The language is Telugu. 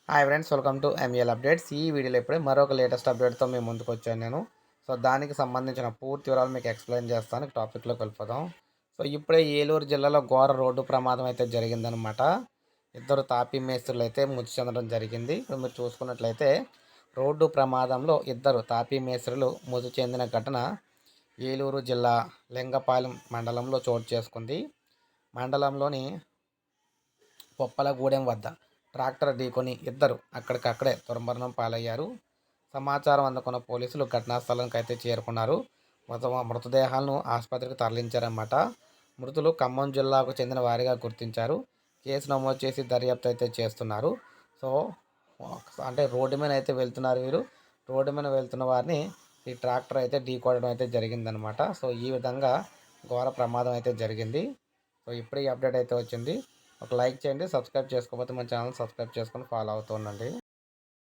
Hi friends, welcome to ML updates. ఈ వీడియోలో ఇప్పుడే మరొక లేటెస్ట్ అప్డేట్తో మేము ముందుకు వచ్చాను నేను. సో దానికి సంబంధించిన పూర్తి వివరాలు మీకు ఎక్స్ప్లెయిన్ చేస్తాను. టాపిక్లోకి వెళ్ళిపోదాం. సో ఇప్పుడే ఏలూరు జిల్లాలో ఘోర రోడ్డు ప్రమాదం అయితే జరిగిందనమాట. ఇద్దరు తాపీ మేస్త్రులు అయితే మృతి చెందడం జరిగింది. ఇప్పుడు మీరు చూసుకున్నట్లయితే రోడ్డు ప్రమాదంలో ఇద్దరు తాపీ మేస్త్రులు మృతి చెందిన ఘటన ఏలూరు జిల్లా లింగపాలెం మండలంలో చోటు చేసుకుంది. మండలంలోని పొప్పలగూడెం వద్ద ట్రాక్టర్ ఢీకొని ఇద్దరు అక్కడికక్కడే దుర్మరణం పాలయ్యారు. సమాచారం అందుకున్న పోలీసులు ఘటనా స్థలానికి అయితే చేరుకున్నారు. మృతదేహాలను ఆసుపత్రికి తరలించారన్నమాట. మృతులు ఖమ్మం జిల్లాకు చెందిన వారిగా గుర్తించారు. కేసు నమోదు చేసి దర్యాప్తు అయితే చేస్తున్నారు. సో అంటే రోడ్డు మీద అయితే వెళ్తున్నారు వీరు. రోడ్డు మీద వెళ్తున్న వారిని ఈ ట్రాక్టర్ అయితే ఢీకొనడం అయితే జరిగిందనమాట. సో ఈ విధంగా ఘోర ప్రమాదం అయితే జరిగింది. సో ఇప్పుడు ఈ అప్డేట్ అయితే వచ్చింది. ఒక లైక్ చేయండి. సబ్స్క్రైబ్ చేసుకోకపోతే మన ఛానల్ సబ్స్క్రైబ్ చేసుకొని ఫాలో అవుతూ ఉండండి.